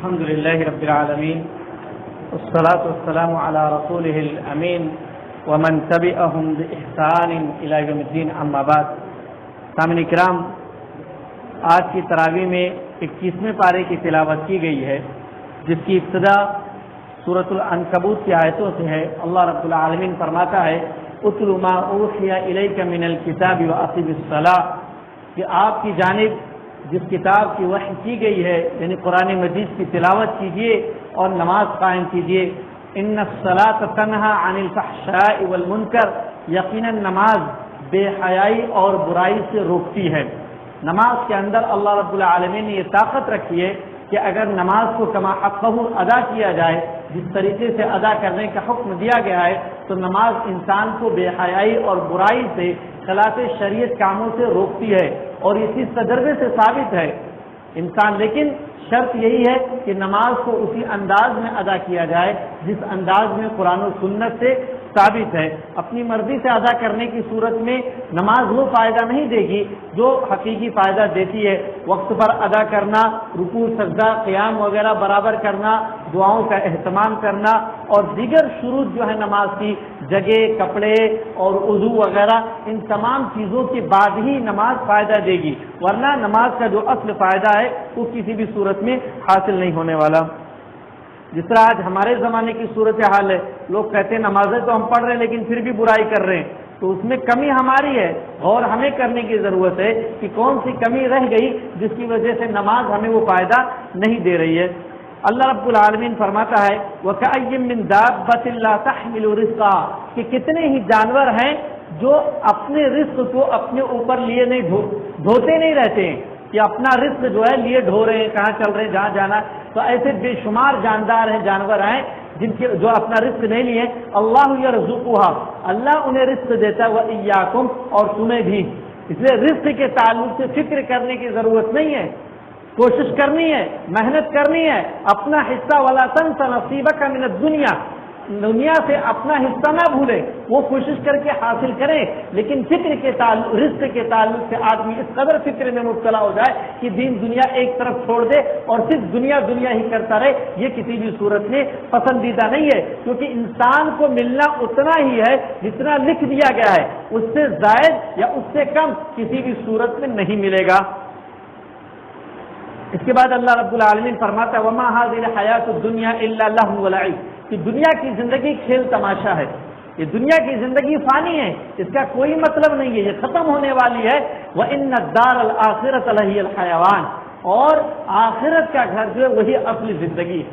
الحمد لله رب العالمين والصلاة والسلام على رسوله الأمين ومن تبعهم بإحسان إلى يوم الدين أما بعد. سامعین کرام، آج کی تراویح میں 21ویں پارے کی تلاوت کی گئی ہے، جس کی ابتدا سورۃ العنکبوت کی آیتوں سے ہے. اللہ رب العالمین فرماتا ہے اتل ما اوحی الیک من الکتاب واقم الصلاۃ، کہ آپ کی جانب جس کتاب کی وحی کی گئی ہے یعنی قرآن مجید کی تلاوت کیجیے اور نماز قائم کیجیے. ان الصلاۃ تنہی عن الفحشاء والمنکر، یقیناً نماز بے حیائی اور برائی سے روکتی ہے. نماز کے اندر اللہ رب العالمین نے یہ طاقت رکھی ہے کہ اگر نماز کو کما حقہ ادا کیا جائے، جس طریقے سے ادا کرنے کا حکم دیا گیا ہے، تو نماز انسان کو بے حیائی اور برائی سے، خلاف شریعت کاموں سے روکتی ہے. اور اسی تجربے سے ثابت ہے انسان، لیکن شرط یہی ہے کہ نماز کو اسی انداز میں ادا کیا جائے جس انداز میں قرآن و سنت سے ثابت ہے. اپنی مرضی سے ادا کرنے کی صورت میں نماز وہ فائدہ نہیں دے گی جو حقیقی فائدہ دیتی ہے. وقت پر ادا کرنا، رکوع سجدہ قیام وغیرہ برابر کرنا، دعاؤں کا اہتمام کرنا اور دیگر شروط جو ہے نماز کی، جگہ، کپڑے اور وضو وغیرہ، ان تمام چیزوں کے بعد ہی نماز فائدہ دے گی، ورنہ نماز کا جو اصل فائدہ ہے وہ کسی بھی صورت میں حاصل نہیں ہونے والا. جس طرح آج ہمارے زمانے کی صورتحال ہے، لوگ کہتے ہیں نمازیں تو ہم پڑھ رہے ہیں لیکن پھر بھی برائی کر رہے ہیں، تو اس میں کمی ہماری ہے اور ہمیں کرنے کی ضرورت ہے کہ کون سی کمی رہ گئی جس کی وجہ سے نماز ہمیں وہ فائدہ نہیں دے رہی ہے. اللہ رب العالمین فرماتا ہے وَكَأَيٍّ مِّن دَابَّةٍ لَّا تَحْمِلُ رِزْقَهَا، کہ کتنے ہی جانور ہیں جو اپنے رزق کو اپنے اوپر لیے نہیں ڈھوتے نہیں رہتے ہیں، کہ اپنا رزق جو ہے لیے ڈھو رہے ہیں، کہاں چل رہے ہیں، جہاں جانا. تو ایسے بے شمار جاندار ہیں، جانور ہیں جن کے جو اپنا رزق نہیں لیے. اللہ یرزقها، اللہ انہیں رزق دیتا ہے، وَإِيَّاكُمْ، اور تمہیں بھی. اس لیے رزق کے تعلق سے فکر کرنے کی ضرورت نہیں ہے، کوشش کرنی ہے، محنت کرنی ہے. اپنا حصہ وَلَا تَنْسَ نَصِيبَكَ مِنَ الدُّنْيَا، دنیا سے اپنا حصہ نہ بھولے، وہ کوشش کر کے حاصل کریں. لیکن فکر کے تعلق، رزق کے تعلق سے آدمی اس قدر فکر میں مبتلا ہو جائے کہ دین دنیا ایک طرف چھوڑ دے اور صرف دنیا دنیا ہی کرتا رہے، یہ کسی بھی صورت میں پسندیدہ نہیں ہے. کیونکہ انسان کو ملنا اتنا ہی ہے جتنا لکھ دیا گیا ہے، اس سے زائد یا اس سے کم کسی بھی صورت میں نہیں ملے گا. اس کے بعد اللہ رب العالمین فرماتا ہے وَمَا هَذِهِ الْحَيَاةُ الدُّنْيَا إِلَّا لَهْوٌ وَلَعِبٌ، کہ دنیا کی زندگی کھیل تماشا ہے. یہ دنیا کی زندگی فانی ہے، اس کا کوئی مطلب نہیں ہے، یہ ختم ہونے والی ہے. وَإِنَّ الدَّارَ الْآخِرَةَ لَهِيَ الْحَيَوَانُ، اور آخرت کا گھر جو ہے وہی اصلی زندگی ہے.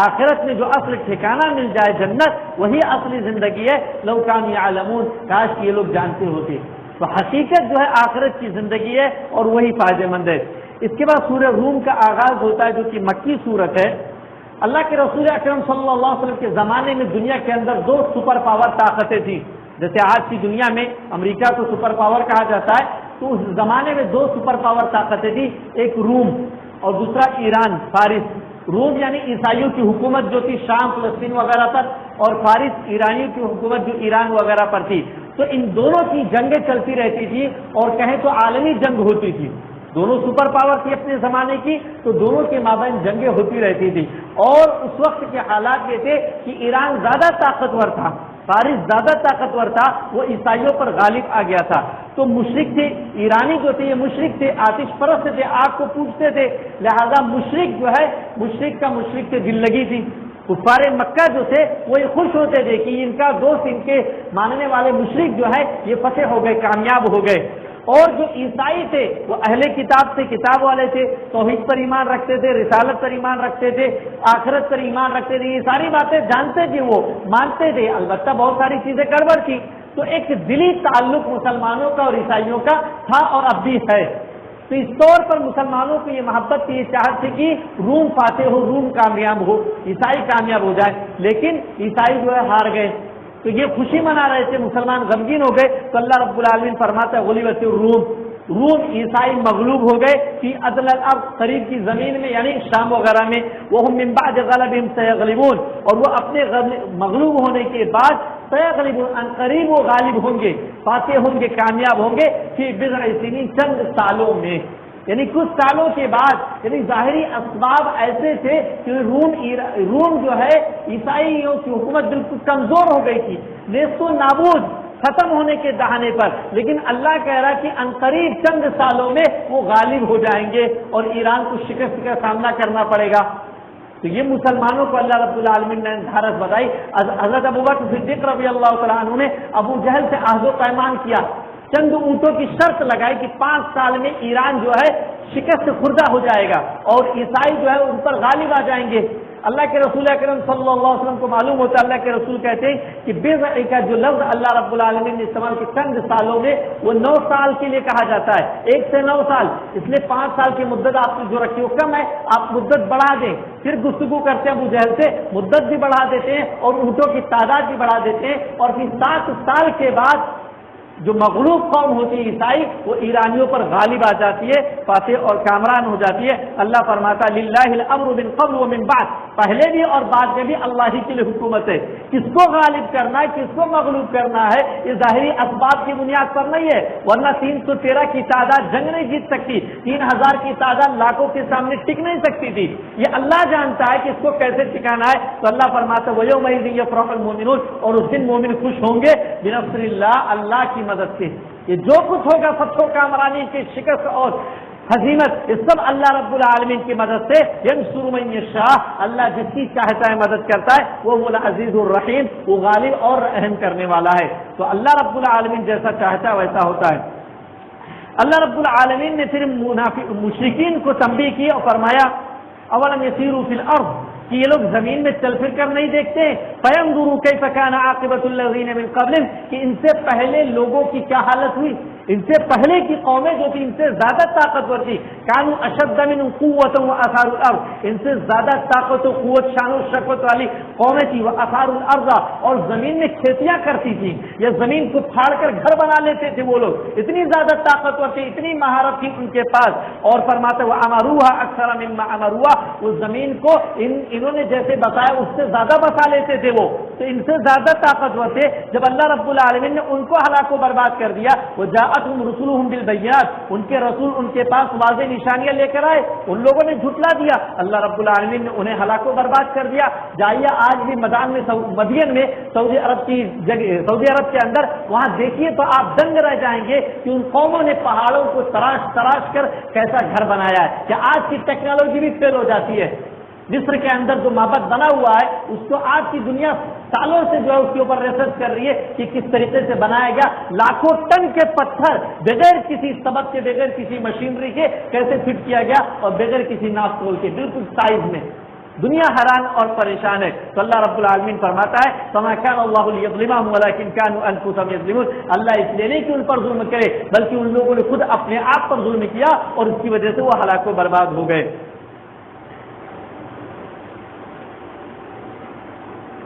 آخرت میں جو اصل ٹھکانہ مل جائے جنت، وہی اصلی زندگی ہے. لَوْ كَانُوا يَعْلَمُونَ، کاش یہ لوگ جانتے ہوتے. تو حقیقت جو ہے آخرت کی زندگی ہے اور وہی فائدہ مند ہے. اس کے بعد سورہ روم کا آغاز ہوتا ہے جو کہ مکی صورت ہے. اللہ کے رسول اکرم صلی اللہ علیہ وسلم کے زمانے میں دنیا کے اندر دو سپر پاور طاقتیں تھیں. جیسے آج کی دنیا میں امریکہ کو سپر پاور کہا جاتا ہے، تو اس زمانے میں دو سپر پاور طاقتیں تھیں، ایک روم اور دوسرا ایران، فارس. روم یعنی عیسائیوں کی حکومت جو تھی شام فلسطین وغیرہ پر، اور فارس ایرانیوں کی حکومت جو ایران وغیرہ پر تھی. تو ان دونوں کی جنگیں چلتی رہتی تھی اور کہیں تو عالمی جنگ ہوتی تھی. دونوں سپر پاور تھی اپنے زمانے کی، تو دونوں کے مابین جنگیں ہوتی رہتی تھی. اور اس وقت کے حالات یہ تھے کہ ایران زیادہ طاقتور تھا، فارس زیادہ طاقتور تھا، وہ عیسائیوں پر غالب آ گیا تھا. تو مشرک تھے، ایرانی جو تھے یہ مشرک تھے، آتش پرست تھے، آگ کو پوجتے تھے. لہذا مشرک جو ہے، مشرک کا مشرک سے دل لگی تھی. کفار مکہ جو تھے وہ یہ خوش ہوتے تھے کہ ان کا دوست، ان کے ماننے والے مشرک جو ہے یہ فتح ہو گئے، کامیاب ہو گئے. اور جو عیسائی تھے وہ اہل کتاب سے، کتاب والے تھے، توحید پر ایمان رکھتے تھے، رسالت پر ایمان رکھتے تھے، آخرت پر ایمان رکھتے تھے. یہ ساری باتیں جانتے تھے، وہ مانتے تھے. البتہ بہت ساری چیزیں گڑبڑ تھی. تو ایک دلی تعلق مسلمانوں کا اور عیسائیوں کا تھا اور اب بھی ہے. تو اس طور پر مسلمانوں کو یہ محبت تھی، یہ چاہت تھی کہ روم فاتح ہو، روم کامیاب ہو، عیسائی کامیاب ہو جائے. لیکن عیسائی جو ہے ہار گئے. تو یہ خوشی منا رہے تھے، مسلمان غمگین ہو گئے. تو اللہ رب العالمین فرماتا ہے غلبت الروم، روم عیسائی مغلوب ہو گئے فی ادنى الارض، قریب کی زمین میں یعنی شام وغیرہ میں. وهم من بعد غلبهم سيغلبون، اور وہ اپنے مغلوب ہونے کے بعد سيغلبون، ان قریب وہ غالب ہوں گے، فاتح ہوں گے، کامیاب ہوں گے. فی بضع سنین، چند سالوں میں. یعنی کچھ سالوں کے بعد یعنی ظاہری اسباب ایسے تھے کہ روم جو ہے عیسائیوں کی حکومت بالکل کمزور ہو گئی تھی، نیست و نابود ختم ہونے کے دہانے پر، لیکن اللہ کہہ رہا کہ عنقریب چند سالوں میں وہ غالب ہو جائیں گے اور ایران کو شکست کا سامنا کرنا پڑے گا۔ تو یہ مسلمانوں کو اللہ رب العالمین نے دھارت بتائی۔ حضرت ابوبکر صدیق رضی اللہ تعالیٰ عنہ نے ابو جہل سے عہد و پیمان کیا، چند اونٹوں کی شرط لگائی کہ 5 سال میں ایران جو ہے شکست خوردہ ہو جائے گا اور عیسائی جو ہے ان پر غالب آ جائیں گے۔ اللہ کے رسول اکرم صلی اللہ علیہ وسلم کو معلوم ہوتا ہے، اللہ کے رسول کہتے ہیں کہ بضع کا جو لفظ اللہ رب العالمین نے استعمال کیا چند سالوں میں، وہ 9 سال کے لیے کہا جاتا ہے، 1 سے 9 سال، اس لیے 5 سال کی مدت آپ نے جو رکھی وہ کم ہے، آپ مدت بڑھا دیں۔ پھر گفتگو کرتے ہیں ابو جہل سے، مدت بھی بڑھا دیتے ہیں اور اونٹوں کی تعداد بھی بڑھا دیتے ہیں، اور پھر 7 سال کے بعد جو مغلوب قوم ہوتی ہے عیسائی، وہ ایرانیوں پر غالب آ جاتی ہے، فاتح اور کامران ہو جاتی ہے۔ اللہ فرماتا للہ الامر من قبل ومن بعد، پہلے بھی اور بعد میں بھی اللہ ہی کے لیے حکومت ہے۔ کس کو غالب کرنا ہے، کس کو مغلوب کرنا ہے، یہ ظاہری اسباب کی بنیاد پر نہیں ہے، ورنہ 313 کی تعداد جنگ نہیں جیت سکتی، 3000 کی تعداد لاکھوں کے سامنے ٹک نہیں سکتی تھی۔ یہ اللہ جانتا ہے کہ اس کو کیسے ٹکانا ہے۔ تو اللہ فرماتا وَيَوْمَئِذٍ يَفْرَحُ الْمُؤْمِنُونَ، اور اس دن مومن خوش ہوں گے بنصر اللہ، اللہ کی مدد سے۔ یہ جو کچھ ہوگا فتح و کامرانی کی شکست اور ہزیمت، یہ سب اللہ رب العالمین کی مدد سے۔ ینصر من یشاء، اللہ جس کی چاہتا ہے مدد کرتا ہے، وہ العزیز الرحیم، وہ غالب اور رحم کرنے والا ہے۔ تو اللہ رب العالمین جیسا چاہتا ہے ویسا ہوتا ہے۔ اللہ رب العالمین نے پھر مشرکین کو تنبیہ کی اور فرمایا اولم یسیروا فی الارض، کہ یہ لوگ زمین میں چل پھر کر نہیں دیکھتے ہیں، فینظروا کیف کان عاقبۃ الذین من قبلہم، کہ ان سے پہلے لوگوں کی کیا حالت ہوئی، ان سے پہلے کی قومیں جو تھی ان سے زیادہ طاقتور تھی، کانوا اشد منہم قوۃ واثاروا الارض، ان سے زیادہ طاقت و قوت شان و شوکت والی قومیں تھی، واثاروا الارض، اور زمین میں کھیتیاں کرتی تھی، یا زمین کو پھاڑ کر گھر بنا لیتے تھے وہ لوگ، اتنی زیادہ طاقتور تھی، اتنی مہارت تھی ان کے پاس۔ اور فرماتے وامروها اکثر مما امروها، وہ زمین کو انہوں نے جیسے بتایا اس سے زیادہ بسا لیتے تھے، وہ تو ان سے زیادہ طاقتور تھے۔ جب اللہ رب العالمین نے ان کو ہلاک و برباد کر دیا، وجاءتهم رسلهم بالبينات، ان کے رسول ان کے پاس واضح نشانیاں لے کر آئے، ان لوگوں نے جھٹلا دیا، اللہ رب العالمین نے انہیں ہلاک و برباد کر دیا۔ جائیے آج بھی مدان میں مدین میں سعودی عرب کے اندر، وہاں دیکھیے تو آپ دنگ رہ جائیں گے کہ ان قوموں نے پہاڑوں کو تراش کر کیسا گھر بنایا ہے، کہ آج کی ٹیکنالوجی بھی فیل ہو جاتی ہے۔ مصر کے اندر جو معبد بنا ہوا ہے اس کو آج کی دنیا سالوں سے جو ہے اس کے اوپر ریسرچ کر رہی ہے کہ کس طریقے سے بنایا گیا، لاکھوں ٹن کے پتھر بغیر کسی سبق کے، بغیر کسی مشینری کے کیسے فٹ کیا گیا، اور بغیر کسی ناپ تول کے، بالکل سائز میں۔ دنیا حیران اور پریشان ہے۔ تو اللہ رب العالمین فرماتا ہے فما كان الله ليظلمهم ولكن كانوا انفسهم يظلمون، اللہ اس لیے نہیں کہ ان پر ظلم کرے بلکہ ان لوگوں نے خود اپنے آپ پر ظلم کیا اور اس کی وجہ سے وہ ہلاک و برباد ہو گئے۔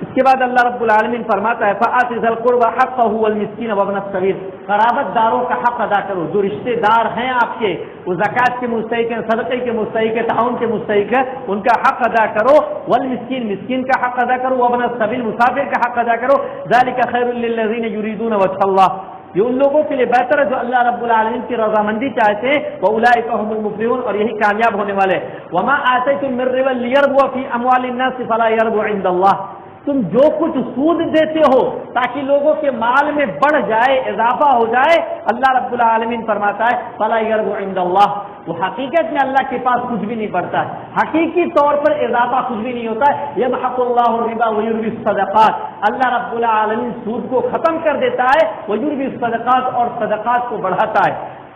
اس کے بعد اللہ رب العالمین فرماتا ہے فآت ذی القربى حقه والمسکین وابن السبیل، قرابت داروں کا حق ادا کرو، جو رشتے دار ہیں آپ کے، وہ زکوٰۃ کے مستحق ہیں، صدقے کے مستحق ہیں، تعاون کے مستحق ہیں، ان کا حق ادا کرو، والمسکین، مسکین کا حق ادا کرو، وابن السبیل، مسافر کا حق ادا کرو، ذلک خیر للذین یریدون وجه اللہ، یہ ان لوگوں کے لیے بہتر ہے جو اللہ رب العالمین کی رضامندی چاہتے ہیں، وَأُولَٰئِكَ هُمُ الْمُفْلِحُونَ، اور یہی کامیاب ہونے والے۔ وَمَا آتَيْتُم مِّن رِّبًا لِّيَرْبُوَ فِي أَمْوَالِ النَّاسِ فَلَا يَرْبُو عِندَ اللَّهِ، تم جو کچھ سود دیتے ہو تاکہ لوگوں کے مال میں بڑھ جائے، اضافہ ہو جائے، اللہ رب العالمین فرماتا ہے فَلَا يَرْبُو عِندَ اللَّهِ، وہ حقیقت میں اللہ کے پاس کچھ بھی نہیں بڑھتا ہے، حقیقی طور پر اضافہ کچھ بھی نہیں ہوتا ہے۔ يَمْحَقُ اللَّهُ الرِّبَا وَيُرْبِي الصَّدَقَاتِ، اللہ رب العالمین سود کو ختم کر دیتا ہے، وَيُرْبِي الصَّدَقَاتِ، اور صدقات کو بڑھاتا ہے۔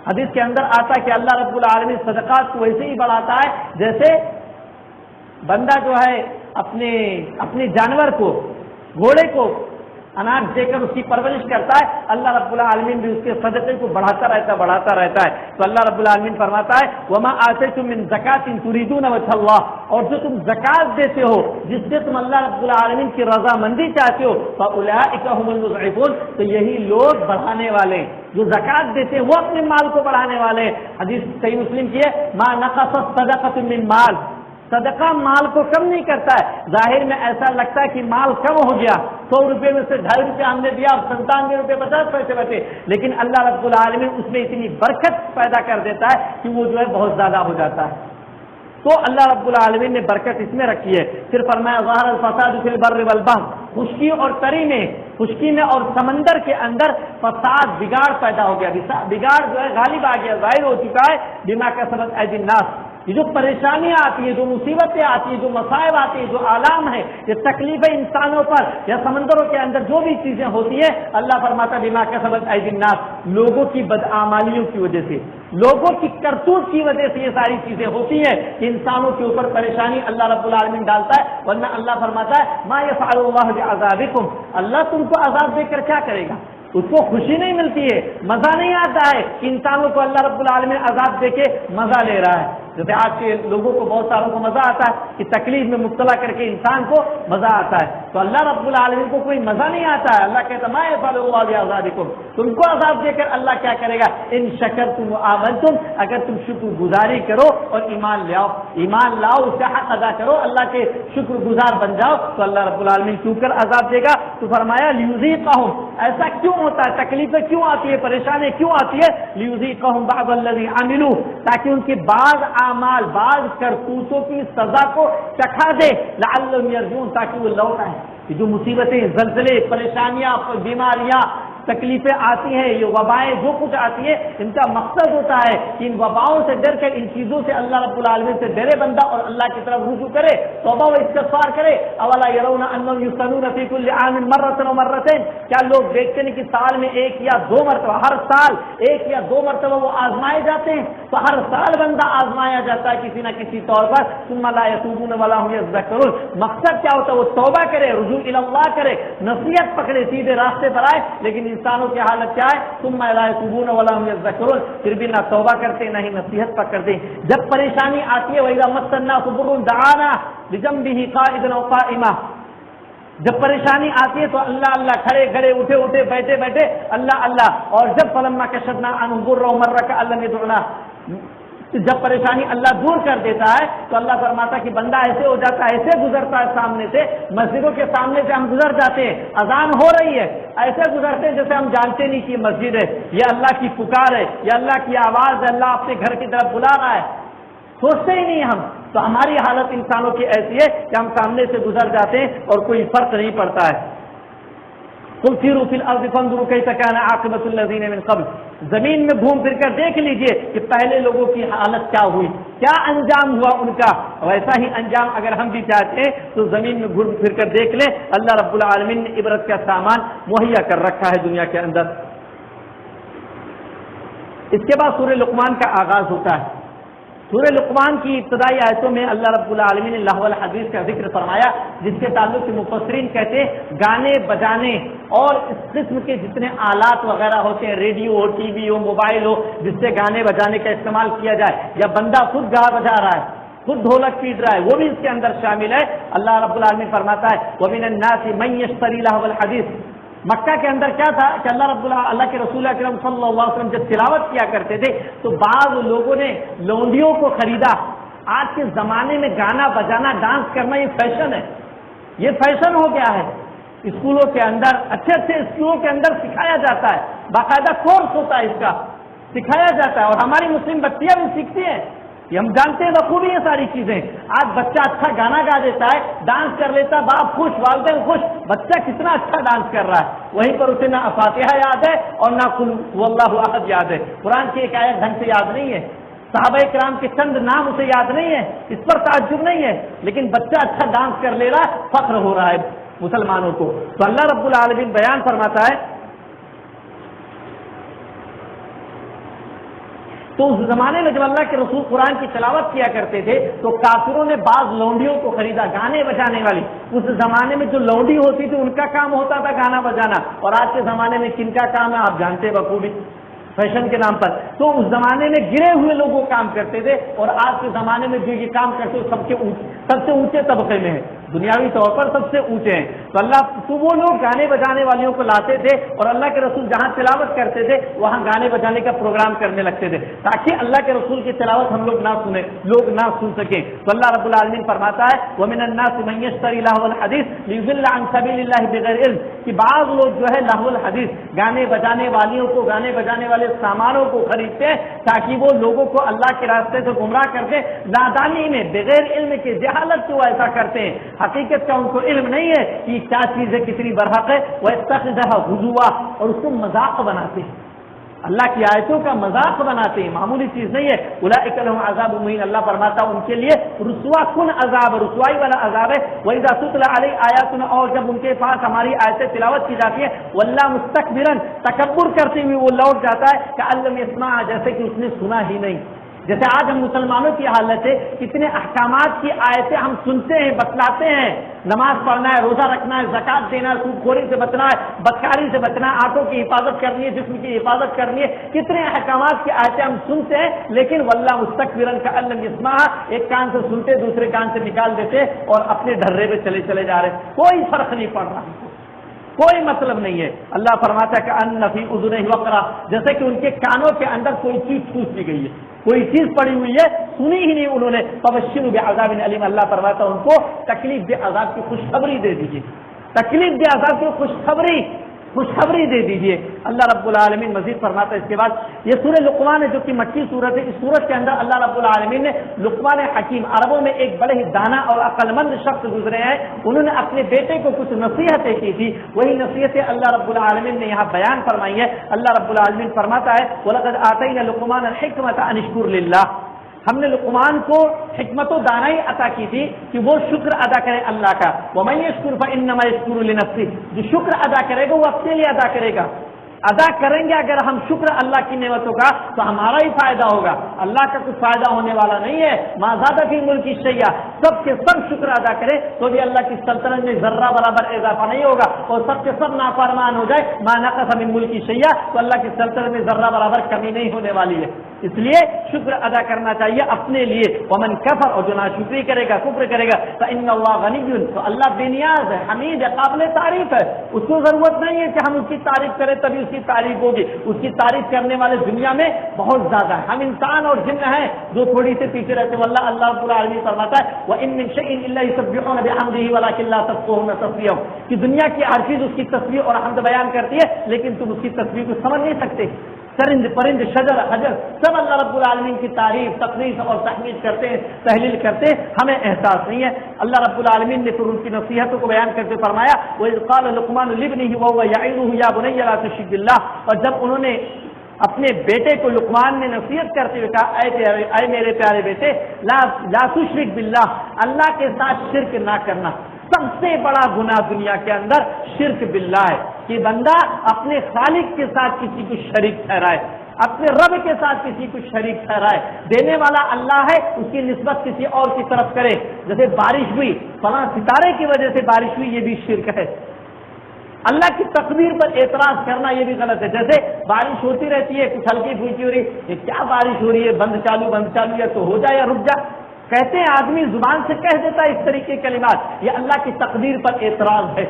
حدیث کے اندر آتا ہے کہ اللہ رب العالمین صدقات کو ویسے ہی بڑھاتا ہے جیسے بندہ جو ہے اپنے جانور کو، گھوڑے کو اناج دے کر اس کی پرورش کرتا ہے، اللہ رب العالمین بھی اس کے صدقے کو بڑھاتا رہتا ہے۔ تو اللہ رب العالمین فرماتا ہے وما آتیتم من زکاۃ تریدون وجه اللہ، اور جو تم زکات دیتے ہو جس سے تم اللہ رب العالمین کی رضامندی چاہتے ہو، فاولئک هم المضعفون، تو یہی لوگ بڑھانے والے جو زکات دیتے ہیں وہ اپنے مال کو بڑھانے والے۔ حدیث صحیح مسلم کی ہے ما نقصت صدقۃ من مال، صدقہ مال کو کم نہیں کرتا ہے، ظاہر میں ایسا لگتا ہے کہ مال کم ہو گیا، 100 روپے میں سے 2.5 روپے ہم نے دیا، 97 روپے 50 پیسے بچے، لیکن اللہ رب العالمین اس میں اتنی برکت پیدا کر دیتا ہے کہ وہ جو ہے بہت زیادہ ہو جاتا ہے۔ تو اللہ رب العالمین نے برکت اس میں رکھی ہے۔ پھر فرمایا ظہر الفساد فی البر والبحر، خشکی اور تری میں، خشکی میں اور سمندر کے اندر فساد، بگاڑ پیدا ہو گیا، بگاڑ جو ہے غالب آ گیا، ظاہر ہو چکا ہے، بما کسبت ایدی الناس۔ یہ جو پریشانیاں آتی ہیں، جو مصیبتیں آتی ہیں، جو مصائب آتی ہیں، جو آلام ہے، یہ تکلیفیں انسانوں پر یا سمندروں کے اندر جو بھی چیزیں ہوتی ہیں، اللہ فرماتا بما کسبت ایدی الناس، لوگوں کی بدعمالیوں کی وجہ سے، لوگوں کی کرتوت کی وجہ سے یہ ساری چیزیں ہوتی ہیں کہ انسانوں کے اوپر پریشانی اللہ رب العالمین ڈالتا ہے۔ ورنہ اللہ فرماتا ہے ما یفعل اللہ بعذابکم، اللہ تم کو عذاب دے کر کیا کرے گا؟ اس کو خوشی نہیں ملتی ہے، مزہ نہیں آتا ہے کہ انسانوں کو اللہ رب العالمین عذاب دے کے مزہ لے رہا ہے۔ جیسے آج کے لوگوں کو بہت ساروں کو مزہ آتا ہے کہ تکلیف میں مبتلا کر کے انسان کو مزہ آتا ہے، تو اللہ رب العالمین کو کوئی مزہ نہیں آتا ہے۔ اللہ کہتا ہے ما یفعل اللہ بعذابکم، تم کو عذاب دے کر اللہ کیا کرے گا؟ ان شکرتم وآمنتم، اگر تم شکر گزاری کرو اور ایمان لاؤ، ایمان لاؤ، اس کا حق ادا کرو، اللہ کے شکر گزار بن جاؤ، تو اللہ رب العالمین کیوں کر عذاب دے گا؟ تو فرمایا لیذیقہم، ایسا کیوں ہوتا ہے، تکلیفیں کیوں آتی ہے، پریشانی کیوں آتی ہے؟ لیذیقہم بعض الذی عملوا، تاکہ ان کے بعض اعمال، بعض کرتوتوں کی سزا کو چکھا دے، لعلہم یرجعون، تاکہ وہ لوٹ آئیں۔ یہ جو مصیبتیں، زلزلے، پریشانیاں، بیماریاں، تکلیفیں آتی ہیں، یہ وبائیں جو کچھ آتی ہے، ان کا مقصد ہوتا ہے کہ ان وباؤں سے ڈر کر، ان چیزوں سے اللہ رب العالمین سے ڈرے بندہ اور اللہ کی طرف رجوع کرے، توبہ و استغفار کرے۔ اولا یرون انہم یفتنون فی کل عام مرۃ و مرتين، کیا لوگ دیکھتے ہیں کہ سال میں 1 یا 2 مرتبہ، ہر سال 1 یا 2 مرتبہ وہ آزمائے جاتے ہیں؟ تو ہر سال بندہ آزمایا جاتا ہے کسی نہ کسی طور پر۔ ثم لا يتوبون ولا هم يذكرون، مقصد کیا ہوتا ہے؟ وہ توبہ کرے، رجوع الی اللہ کرے، نصیحت پکڑے، سیدھے راستے پر آئے، لیکن انسانوں کی حالت کیا ہے؟ ثم لا يتوبون ولا هم يذكرون، پھر بھی نہ توبہ کرتے نہ ہی نصیحت پکڑتے۔ جب پریشانی آتی ہے وَإِذَا مَسَّ النَّاسَ ضُرٌّ دَعَانَا لِجَنبِهِ قَاعِدًا أَوْ قَائِمًا، جب پریشانی آتی ہے تو اللہ اللہ، کھڑے کھڑے، اٹھے اٹھے، بیٹھے بیٹھے، اللہ اللہ۔ اور جب فَلَمَّا كَشَفْنَا عَنْهُ ضُرَّهُ مَرَّ كَأَن لَّمْ يَدْعُنَا، جب پریشانی اللہ دور کر دیتا ہے تو اللہ فرماتا کہ بندہ ایسے ہو جاتا ہے، ایسے گزرتا ہے سامنے سے، مسجدوں کے سامنے سے ہم گزر جاتے ہیں، اذان ہو رہی ہے، ایسے گزرتے ہیں جیسے ہم جانتے نہیں کہ یہ مسجد ہے، یہ اللہ کی پکار ہے، یہ اللہ کی آواز ہے، اللہ اپنے گھر کی طرف بلا رہا ہے، سوچتے ہی نہیں ہم۔ تو ہماری حالت انسانوں کی ایسی ہے کہ ہم سامنے سے گزر جاتے ہیں اور کوئی فرق نہیں پڑتا ہے۔ قل سیروا فی الارض فانظروا کیف کان عاقبۃ الذین من قبل، زمین میں گھوم پھر کر دیکھ لیجئے کہ پہلے لوگوں کی حالت کیا ہوئی، کیا انجام ہوا ان کا، ویسا ہی انجام اگر ہم بھی چاہتے ہیں تو زمین میں گھوم پھر کر دیکھ لیں۔ اللہ رب العالمین نے عبرت کا سامان مہیا کر رکھا ہے دنیا کے اندر۔ اس کے بعد سورہ لقمان کا آغاز ہوتا ہے۔ سورہ لقمان کی ابتدائی آیتوں میں اللہ رب العالمین نے لہو الحدیث کا ذکر فرمایا، جس کے تعلق سے مفسرین کہتے ہیں گانے بجانے اور اس قسم کے جتنے آلات وغیرہ ہوتے ہیں، ریڈیو ہو، ٹی وی ہو، موبائل ہو، جس سے گانے بجانے کا استعمال کیا جائے، یا بندہ خود گا بجا رہا ہے، خود ڈھولک پیٹ رہا ہے، وہ بھی اس کے اندر شامل ہے۔ اللہ رب العالمین فرماتا ہے وَمِنَ النَّاسِ مَن يَشْتَرِي لَهْوَ الْحَدِيثِ، مکہ کے اندر کیا تھا کہ اللہ کے رسول اکرم صلی اللہ علیہ وسلم جب تلاوت کیا کرتے تھے تو بعض لوگوں نے لونڈیوں کو خریدا۔ آج کے زمانے میں گانا بجانا، ڈانس کرنا یہ فیشن ہے، یہ فیشن ہو گیا ہے۔ اسکولوں کے اندر، اچھے اچھے اسکولوں کے اندر سکھایا جاتا ہے، باقاعدہ کورس ہوتا ہے، اس کا سکھایا جاتا ہے، اور ہماری مسلم بچیاں بھی سیکھتی ہیں، یہ ہم جانتے ہیں بخوبی یہ ساری چیزیں۔ آج بچہ اچھا گانا گا دیتا ہے، ڈانس کر لیتا ہے، باپ خوش، والدین خوش، بچہ کتنا اچھا ڈانس کر رہا ہے، وہیں پر اسے نہ فاتحہ یاد ہے اور نہ قل هو اللہ احد یاد ہے، قرآن کی ایک آیت ڈھنگ سے یاد نہیں ہے، صحابہ کرام کے چند نام اسے یاد نہیں ہے، اس پر تعجب نہیں ہے، لیکن بچہ اچھا ڈانس کر لے رہا ہے، فخر ہو رہا ہے مسلمانوں کو۔ تو اللہ رب العالمین بیان فرماتا ہے تو اس زمانے میں جب اللہ کے رسول قرآن کی تلاوت کیا کرتے تھے تو کافروں نے بعض لونڈیوں کو خریدا، گانے بجانے والی۔ اس زمانے میں جو لونڈی ہوتی تھی ان کا کام ہوتا تھا گانا بجانا، اور آج کے زمانے میں کن کا کام ہے آپ جانتے ہیں بخوبی، فیشن کے نام پر۔ تو اس زمانے میں گرے ہوئے لوگ وہ کام کرتے تھے، اور آج کے زمانے میں جو یہ کام کرتے ہیں سب سے اونچے طبقے میں ہے، دنیاوی طور پر سب سے اونچے ہیں. تو اللہ تو وہ لوگ گانے بجانے والیوں کو لاتے تھے اور اللہ کے رسول جہاں تلاوت کرتے تھے وہاں گانے بجانے کا پروگرام کرنے لگتے تھے تاکہ اللہ کے رسول کی تلاوت ہم لوگ نہ سنیں, لوگ نہ سن سکیں. تو اللہ رب العالمین فرماتا ہے وَمِنَ النَّاسِ مَن يَشْتَرِي لَهْوَ الْحَدِيثِ لِيُضِلَّ عَن سَبِيلِ اللَّهِ بِغَيْرِ عِلْمٍ, کہ بعض لوگ جو ہے لہو الحدیث گانے بجانے والیوں کو, گانے بجانے والے سامانوں کو خریدتے ہیں تاکہ وہ لوگوں کو اللہ کے راستے سے گمراہ کر دیں, نادانی میں, بغیر علم کے, جہالت سے وہ ایسا کرتے ہیں. حقیقت کا ان کو علم نہیں ہے کہ کیا چیز ہے, کتنی برحق ہے. وَيَتَّخِذُهَا هُزُوًا, اور اس کو مذاق بناتے ہیں, اللہ کی آیتوں کا مذاق بناتے ہیں, معمولی چیز نہیں ہے. اولئک لہم عذاب مہین, اللہ فرماتا ہے ان کے لیے رسوا کن عذاب, رسوائی والا عذاب ہے. وَإِذَا تُتْلَىٰ عَلَيْهِ آیاتنا, اور جب ان کے پاس ہماری آیتیں تلاوت کی جاتی ہیں, وَلَّا مُسْتَكْبِرًا, تکبر کرتے ہوئے وہ لوٹ جاتا ہے کہ لم يسمع, جیسے کہ اس نے سنا ہی نہیں. جیسے آج ہم مسلمانوں کی حالت ہے, کتنے احکامات کی آیتیں ہم سنتے ہیں, بتلاتے ہیں, نماز پڑھنا ہے, روزہ رکھنا ہے, زکات دینا ہے, سود خوری سے بچنا ہے, بدکاری سے بچنا ہے, آنکھوں کی حفاظت کرنی ہے, جسم کی حفاظت کرنی ہے, کتنے احکامات کی آیتیں ہم سنتے ہیں, لیکن واللہ مستکبرن کأن لم یسمع, ایک کان سے سنتے دوسرے کان سے نکال دیتے اور اپنے ڈھرے پہ چلے جا رہے, کوئی فرق نہیں پڑ رہا, کوئی مطلب نہیں ہے. اللہ فرماتا ہے کہ ان فی اذنہ وقرا, جیسے کہ ان کے کانوں کے اندر کوئی چیز ٹھوس دی گئی ہے, کوئی چیز پڑی ہوئی ہے, سنی ہی نہیں انہوں نے. فبشروا بعذاب علیم, اللہ فرماتا ہے ان کو تکلیف دے عذاب کی خوشخبری دے دیجیے, تکلیف دے عذاب کی خوشخبری دے دیجیے. اللہ رب العالمین مزید فرماتا ہے اس کے بعد, یہ سورہ لقمان ہے جو کہ مکی سورت ہے. اس سورت کے اندر اللہ رب العالمین نے لقمان حکیم, عربوں میں ایک بڑے ہی دانا اور عقل مند شخص گزرے ہیں, انہوں نے اپنے بیٹے کو کچھ نصیحتیں کی تھی, وہی نصیحتیں اللہ رب العالمین نے یہاں بیان فرمائی ہے. اللہ رب العالمین فرماتا ہے وَلَقَدْ آتَيْنَا لُقْمَانَ الْحِكْمَةَ أَنِ اشْكُرْ لِلَّهِ, ہم نے لقمان کو حکمت و دانائی عطا کی تھی کہ وہ شکر ادا کرے اللہ کا. وَمَن يَشْكُرْ فَإِنَّمَا يَشْكُرُ لِنَفْسِهِ, جو شکر ادا کرے گا وہ اپنے لیے ادا کرے گا. ادا کریں گے اگر ہم شکر اللہ کی نعمتوں کا تو ہمارا ہی فائدہ ہوگا, اللہ کا کچھ فائدہ ہونے والا نہیں ہے. ما زاد فی ملک شیء, سب کے سب شکر ادا کرے تو بھی اللہ کی سلطنت میں ذرہ برابر اضافہ نہیں ہوگا, اور سب کے سب نافرمان ہو جائے ما نقص من ملک شیء, تو اللہ کی سلطنت میں ذرہ برابر کمی نہیں ہونے والی ہے. اس لیے شکر ادا کرنا چاہیے اپنے لیے. ومن کفر, اور جو ناشکری کرے گا, کفر کرے گا, فإن اللہ غنی, تو اللہ بے نیاز ہے, حمید ہے, قابل تعریف ہے. اس کو ضرورت نہیں ہے کہ ہم اس کی تعریف کریں تبھی اس کی تعریف ہوگی. اس کی تعریف کرنے والے دنیا میں بہت زیادہ ہیں, ہم انسان اور جن ہیں جو تھوڑی سے پیچھے رہتے. واللہ اللہ رب العالمین فرماتا ہے وَإِن مِّن شَيْءٍ إِلَّا يُسَبِّحُونَ بِحَمْدِهِ وَلَٰكِن لَّا تَفْقَهُونَ تَسْبِيحَهُم, کہ دنیا کی ہر چیز اس کی تسبیح اور حمد بیان کرتی ہے لیکن تم اس کی تسبیح کو سمجھ نہیں سکتے. چرند پرند شجر حجر سب اللہ رب العالمین کی تعریف, تقدیس اور تحمید کرتے ہیں, تحلیل کرتے ہیں, ہمیں احساس نہیں ہے. اللہ رب العالمین نے پھر ان کی نصیحتوں کو بیان کرتے فرمایا وَإِذْ قَالَ لُقْمَانُ لِابْنِهِ وَهُوَ يَعِظُهُ يَا بُنَيَّ لَا تُشْرِكْ بِاللَّهِ, اور جب انہوں نے اپنے بیٹے کو لقمان نے نصیحت کرتے ہوئے کہا اے میرے پیارے بیٹے, لا تشرک باللہ, اللہ کے ساتھ شرک نہ کرنا. سب سے بڑا گناہ دنیا کے اندر شرک باللہ ہے کہ بندہ اپنے خالق کے ساتھ کسی کو شریک ٹھہرائے, اپنے رب کے ساتھ کسی کو شریک ٹھہرائے. دینے والا اللہ ہے, اس کی نسبت کسی اور کی طرف کرے. جیسے بارش ہوئی, فلاں ستارے کی وجہ سے بارش ہوئی, یہ بھی شرک ہے. اللہ کی تقدیر پر اعتراض کرنا یہ بھی غلط ہے. جیسے بارش ہوتی رہتی ہے, کچھ ہلکی پھلکی ہو رہی ہے, یہ کیا بارش ہو رہی ہے, بند چالو یا تو ہو جائے یا رک جا, کہتے ہیں آدمی زبان سے کہہ دیتا ہے اس طریقے کلمات, یہ اللہ کی تقدیر پر اعتراض ہے.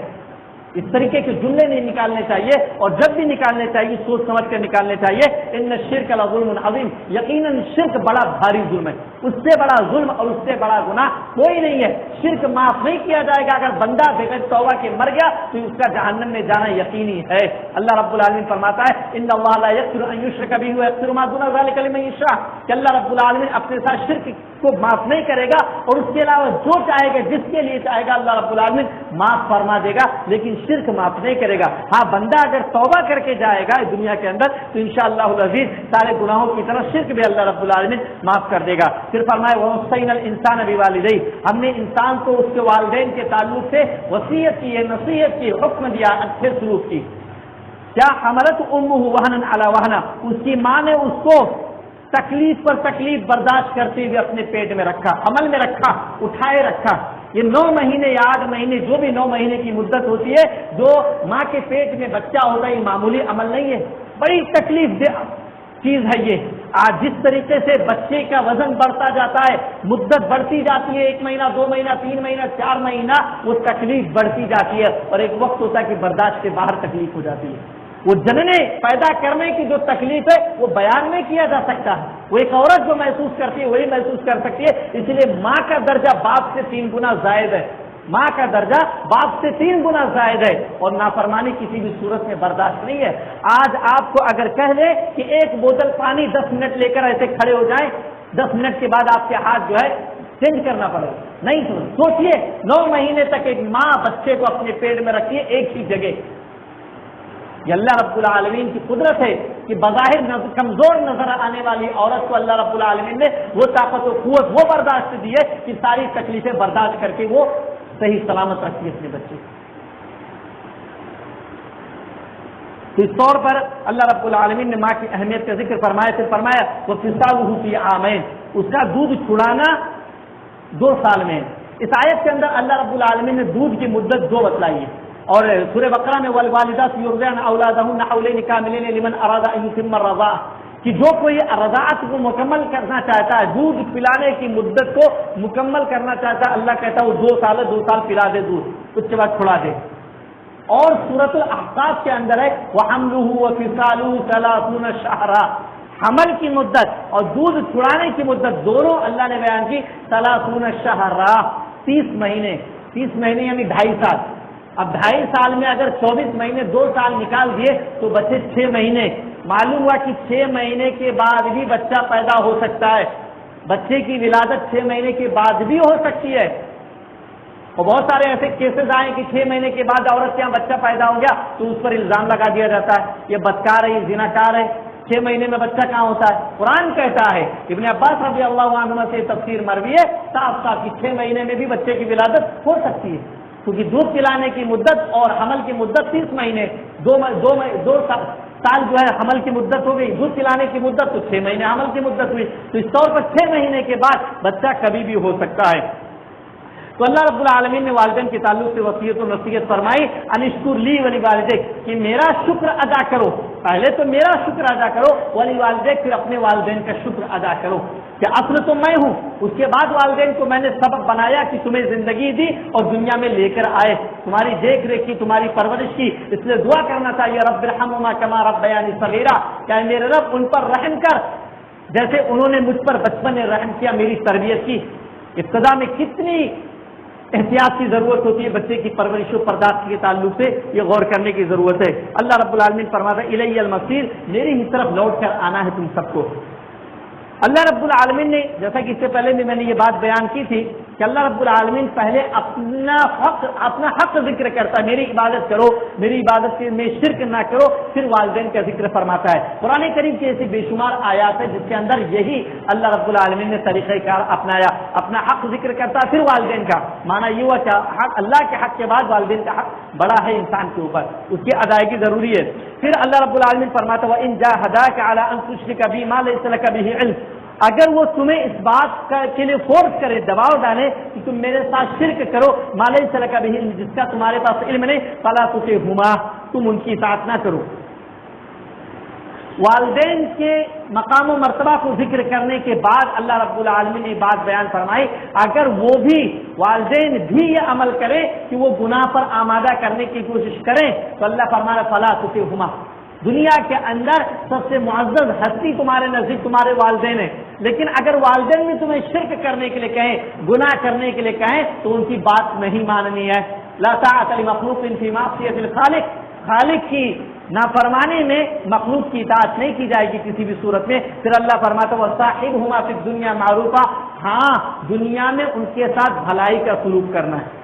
اس طریقے کے جملے نہیں نکالنے چاہیے, اور جب بھی نکالنے چاہیے سوچ سمجھ کر نکالنے چاہیے. ان الشرک لظلم عظیم, یقیناً شرک بڑا بھاری ظلم ہے, اس سے بڑا ظلم اور اس سے بڑا گناہ کوئی نہیں ہے. شرک معاف نہیں کیا جائے گا, اگر بندہ بغیر توبہ کے مر گیا تو اس کا جہنم میں جانا یقینی ہے. اللہ رب العالمین فرماتا ہے ان اللہ لا یغفر ان یشرک به ویغفر ما دون ذلک لمن یشاء, کہ اللہ رب العالمین اپنے ساتھ شرک کو معاف نہیں کرے گا, اور اس کے علاوہ جو چاہے گا, جس کے لیے چاہے گا اللہ رب العالمین معاف فرما دے گا, لیکن شرک معاف نہیں کرے گا. ہاں, بندہ اگر توبہ کر کے جائے گا دنیا کے اندر تو انشاءاللہ العزیز سارے گناہوں کی طرح شرک بھی اللہ رب العالمین معاف کر دے گا. پھر فرمائے وَوَصَّيْنَا الْإِنسَانَ بِوَالِدَيْهِ, ہم نے انسان کو اس کے والدین کے تعلق سے وصیت کی ہے, نصیحت کی, حکم دیا, اچھے سلوک کی. کیا حملت امہ وہنا علی وہنا, اس کی ماں نے اس کو تکلیف پر تکلیف برداشت کرتے ہوئے اپنے پیٹ میں رکھا, عمل میں رکھا, اٹھائے رکھا. یہ 9 مہینے یا 8 مہینے جو بھی 9 مہینے کی مدت ہوتی ہے, جو ماں کے پیٹ میں بچہ ہوتا ہے, یہ معمولی عمل نہیں ہے, بڑی تکلیف دہ چیز ہے یہ. آج جس طریقے سے بچے کا وزن بڑھتا جاتا ہے، مدت بڑھتی جاتی ہے، 1 مہینہ 2 مہینہ 3 مہینہ 4 مہینہ، وہ تکلیف بڑھتی جاتی ہے، اور ایک وقت ہوتا ہے کہ برداشت سے باہر تکلیف ہو جاتی ہے۔ وہ جننے پیدا کرنے کی جو تکلیف ہے وہ بیان نہیں کیا جا سکتا ہے، وہ ایک عورت جو محسوس کرتی ہے وہی محسوس کر سکتی ہے۔ اس لیے ماں کا درجہ باپ سے 3 گنا زائد ہے، ماں کا درجہ باپ سے 3 گنا زائد ہے، اور نافرمانی کسی بھی صورت میں برداشت نہیں ہے۔ آج آپ کو اگر کہہ دے کہ 1 بوتل پانی 10 منٹ لے کر ایسے کھڑے ہو جائیں، 10 منٹ کے بعد آپ کے ہاتھ جو ہے چینج کرنا پڑے گا، نہیں سوچیے 9 مہینے تک ایک ماں بچے کو اپنے پیٹ میں رکھیے ایک ہی جگہ۔ یہ اللہ رب العالمین کی قدرت ہے کہ بظاہر کمزور نظر آنے والی عورت کو اللہ رب العالمین نے وہ طاقت و قوت، وہ برداشت دی ہے کہ ساری تکلیفیں برداشت کر کے وہ صحیح سلامت رکھتی ہے اپنے بچے کو۔ تو اس طور پر اللہ رب العالمین نے ماں کی اہمیت کا ذکر فرمایا، پھر فرمایا وہ فِصَالُهُ فِي عَامَيْنِ، اس کا دودھ چھڑانا 2 سال میں۔ اس آیت کے اندر اللہ رب العالمین نے دودھ کی مدت 2 بتلائی ہے، اور سورہ بقرہ میں والوالدات یرضعن اولادهن حولین کاملین لمن اراد ان یتم الرضاعہ، کہ جو کوئی رضاعت کو مکمل کرنا چاہتا ہے، دودھ پلانے کی مدت کو مکمل کرنا چاہتا ہے، اللہ کہتا ہے وہ 2 سال پلا دے دودھ، اس کے بعد چھڑا دے۔ اور سورۃ الاحقاف کے اندر ہے وحملہ وفصالہ 30 شہرا، حمل کی مدت اور دودھ چھڑانے کی مدت دونوں اللہ نے بیان کی 30 شہرا، 30 مہینے، 30 مہینے یعنی 2.5 سال۔ اب 2.5 سال میں اگر 24 مہینے 2 سال نکال دیے تو بچے 6 مہینے، معلوم ہوا کہ 6 مہینے کے بعد بھی بچہ پیدا ہو سکتا ہے، بچے کی ولادت 6 مہینے کے بعد بھی ہو سکتی ہے۔ اور بہت سارے ایسے کیسز آئے کہ 6 مہینے کے بعد عورت کے یہاں بچہ پیدا ہو گیا تو اس پر الزام لگا دیا جاتا ہے یہ بدکار ہے، یہ زناکار ہے، 6 مہینے میں بچہ کہاں ہوتا ہے؟ قرآن کہتا ہے، ابن عباس رضی اللہ عنہما سے تفسیر مروی ہے صاف صاف کہ 6 مہینے میں بھی بچے کی ولادت ہو سکتی ہے، کیونکہ دودھ پلانے کی مدت اور حمل کی مدت 30 مہینے، 2 سال جو ہے حمل کی مدت ہو گئی، دودھ پلانے کی مدت تو 6 مہینے حمل کی مدت ہوئی، تو اس طور پر 6 مہینے کے بعد بچہ کبھی بھی ہو سکتا ہے۔ تو اللہ رب العالمین نے والدین کے تعلق سے وصیت و نصیحت فرمائی انشکر لی ولی والدیک، کہ میرا شکر ادا کرو، پہلے تو میرا شکر ادا کرو، ولی والدیک پھر اپنے والدین کا شکر ادا کرو، کہ اصل تو میں ہوں، اس کے بعد والدین کو میں نے سبب بنایا کہ تمہیں زندگی دی اور دنیا میں لے کر آئے، تمہاری دیکھ ریکھ کی، تمہاری پرورش کی، اس لیے دعا کرنا چاہیے رب ارحمہما کما ربیانی صغیرا، کہ میرے رب ان پر رحم کر جیسے انہوں نے مجھ پر بچپن میں رحم کیا، میری تربیت کی۔ ابتدا میں کتنی احتیاط کی ضرورت ہوتی ہے بچے کی پرورش و پرداخت کے تعلق سے، یہ غور کرنے کی ضرورت ہے۔ اللہ رب العالمین فرماتا ہے الی المصیر، میری ہی طرف لوٹ کر آنا ہے تم سب کو۔ اللہ رب العالمین نے، جیسا کہ اس سے پہلے بھی میں نے یہ بات بیان کی تھی کہ اللہ رب العالمین پہلے اپنا حق ذکر کرتا ہے، میری عبادت کرو، میری عبادت میں شرک نہ کرو، پھر والدین کا ذکر فرماتا ہے۔ قرآن کریم کی ایسی بے شمار آیات ہے جس کے اندر یہی اللہ رب العالمین نے طریقہ کار اپنایا، اپنا حق ذکر کرتا ہے پھر والدین کا، معنی یہ ہوا کہ اللہ کے حق کے بعد والدین کا حق بڑا ہے انسان کے اوپر، اس کی ادائیگی ضروری ہے۔ پھر اللہ رب العالمین فرماتا ہے وَإِن جَاهَدَاكَ عَلَىٰ أَن تُشْرِكَ بِي مَا لَيْسَ لَكَ بِهِ عِلْمٌ، اگر وہ تمہیں اس بات کے لیے فورس کرے، دباؤ ڈالے کہ تم میرے ساتھ شرک کرو، ما لیس لک بہ علم، جس کا تمہارے پاس علم نہیں، فلا تطعہما، تم ان کی اطاعت نہ کرو۔ والدین کے مقام و مرتبہ کو ذکر کرنے کے بعد اللہ رب العالمین نے بات بیان فرمائی، اگر وہ بھی والدین بھی یہ عمل کریں کہ وہ گناہ پر آمادہ کرنے کی کوشش کریں تو اللہ فرمایا فلا تطعہما، دنیا کے اندر سب سے معزز ہستی تمہارے نزدیک تمہارے والدین ہیں، لیکن اگر والدین بھی تمہیں شرک کرنے کے لیے کہیں، گناہ کرنے کے لیے کہیں تو ان کی بات نہیں ماننی ہے۔ لا طاعۃ لمخلوق فی معصیۃ الخالق، خالق کی نافرمانی میں مخلوق کی اطاعت نہیں کی جائے گی کسی بھی صورت میں۔ پھر اللہ فرماتا ہے وصاحبہما فی الدنیا معروفا، ہاں دنیا میں ان کے ساتھ بھلائی کا سلوک کرنا ہے۔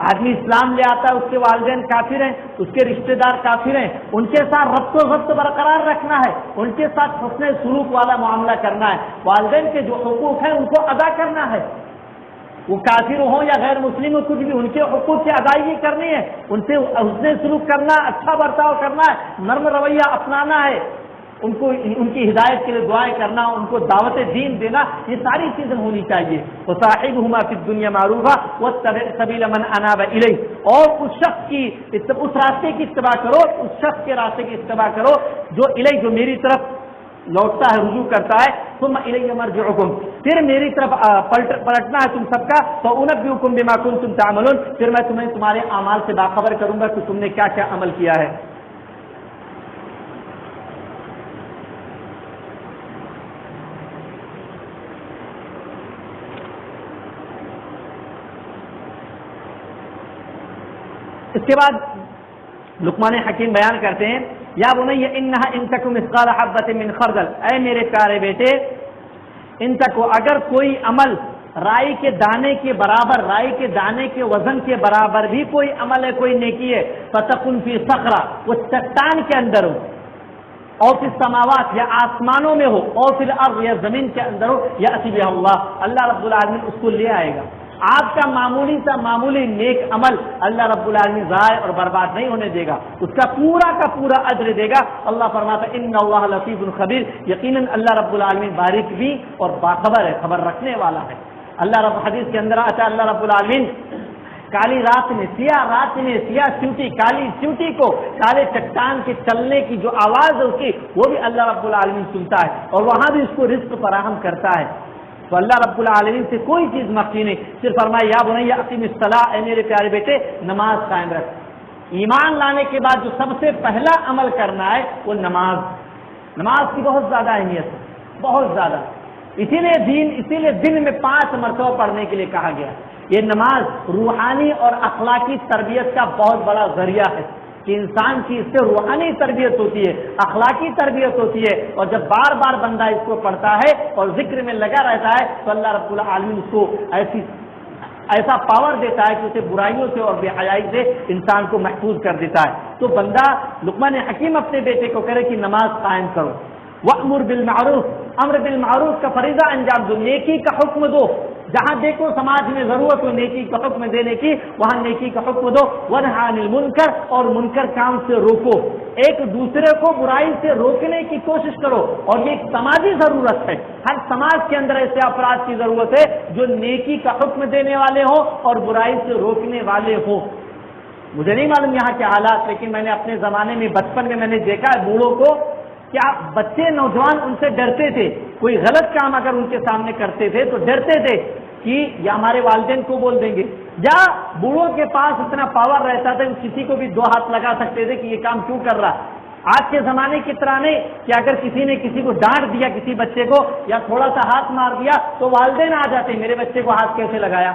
آدمی اسلام لے آتا ہے، اس کے والدین کافر ہیں، اس کے رشتہ دار کافر ہیں، ان کے ساتھ ربط و ضبط برقرار رکھنا ہے، ان کے ساتھ حسن سلوک والا معاملہ کرنا ہے، والدین کے جو حقوق ہیں ان کو ادا کرنا ہے، وہ کافر ہوں یا غیر مسلم ہو، کچھ بھی ان کے حقوق کی ادائیگی کرنی ہے، ان سے حسن سلوک کرنا، اچھا برتاؤ کرنا ہے، نرم رویہ اپنانا ہے، ان کو ان کی ہدایت کے لیے دعائیں کرنا، ان کو دعوت دین دینا، یہ ساری چیزیں ہونی چاہیے۔ وصاحبہما فی الدنیا معروفا واتبع سبیل من اناب الیہ، اور اس شخص کی اس راستے کی اتباع کرو، اس شخص کے راستے کی اتباع کرو جو الیہ، جو میری طرف لوٹتا ہے، رجوع کرتا ہے، ثم الی مرجعکم، پھر میری طرف پلٹنا ہے تم سب کا، فانبئکم بما کنتم تعملون، پھر میں تمہیں تمہارے اعمال سے باخبر کروں گا کہ تم نے کیا کیا عمل کیا ہے۔ اس کے بعد لقمان حکیم بیان کرتے ہیں، یا بنی انہا ان تک مثقال حبۃ من خردل، اے میرے پیارے بیٹے، ان تک اگر کوئی عمل رائی کے دانے کے برابر، رائی کے دانے کے وزن کے برابر بھی کوئی عمل ہے، کوئی نیکی ہے، فتکن فی صخرہ، وہ چٹان کے اندر ہو، اور فی السماوات یا آسمانوں میں ہو، اور فی الارض یا زمین کے اندر ہو، یأتی بہا اللہ، اللہ رب العالمین اس کو لے آئے گا۔ آپ کا معمولی سا معمولی نیک عمل اللہ رب العالمین ضائع اور برباد نہیں ہونے دے گا، اس کا پورا اجر دے گا۔ اللہ فرماتا ہے ان اللہ لطیف خبیر، یقیناً اللہ رب العالمین باریک بھی اور باخبر ہے، خبر رکھنے والا ہے۔ اللہ رب حدیث کے اندر آتا ہے اللہ رب العالمین کالی رات میں، سیاہ رات میں، سیاہ چیونٹی، کالی چیونٹی کو، کالے چٹان کے چلنے کی جو آواز ہے اس کی، وہ بھی اللہ رب العالمین سنتا ہے، اور وہاں بھی اس کو رزق فراہم کرتا ہے۔ تو اللہ رب العالمین سے کوئی چیز مخفی نہیں، صرف فرمایا یا بنی اقیم الصلاۃ، اے میرے پیارے بیٹے نماز قائم رکھ۔ ایمان لانے کے بعد جو سب سے پہلا عمل کرنا ہے وہ نماز کی بہت زیادہ اہمیت ہے، بہت زیادہ، اسی لیے دن میں 5 مرتبہ پڑھنے کے لیے کہا گیا۔ یہ نماز روحانی اور اخلاقی تربیت کا بہت بڑا ذریعہ ہے کہ انسان کی اس سے روحانی تربیت ہوتی ہے، اخلاقی تربیت ہوتی ہے، اور جب بار بار بندہ اس کو پڑھتا ہے اور ذکر میں لگا رہتا ہے تو اللہ رب العالمین اس کو ایسا پاور دیتا ہے کہ اسے برائیوں سے اور بے حیائی سے انسان کو محفوظ کر دیتا ہے۔ تو بندہ لقمان حکیم اپنے بیٹے کو کرے کہ نماز قائم کرو، وَأْمُرْ بِالْمَعْرُوفِ، امر بالمعروف کا فریضہ انجام دو، نیکی کا حکم دو، جہاں دیکھو سماج میں ضرورت ہو نیکی کا حکم دینے کی وہاں نیکی کا حکم دو، وَنْهَ عَنِ الْمُنْكَرِ، اور منکر کام سے روکو، ایک دوسرے کو برائی سے روکنے کی کوشش کرو، اور یہ ایک سماجی ضرورت ہے، ہر سماج کے اندر ایسے افراد کی ضرورت ہے جو نیکی کا حکم دینے والے ہوں اور برائی سے روکنے والے ہوں۔ مجھے نہیں معلوم یہاں کے حالات، لیکن میں نے اپنے زمانے میں بچپن میں نے دیکھا ہے بوڑھوں کو، کیا بچے نوجوان ان سے ڈرتے تھے، کوئی غلط کام اگر ان کے سامنے کرتے تھے تو ڈرتے تھے کہ یا ہمارے والدین کو بول دیں گے، یا بوڑھوں کے پاس اتنا پاور رہتا تھا کہ کسی کو بھی 2 ہاتھ لگا سکتے تھے کہ یہ کام کیوں کر رہا۔ آج کے زمانے کی طرح نہیں کہ اگر کسی نے کسی کو ڈانٹ دیا کسی بچے کو یا تھوڑا سا ہاتھ مار دیا تو والدین آ جاتے ہیں، میرے بچے کو ہاتھ کیسے لگایا،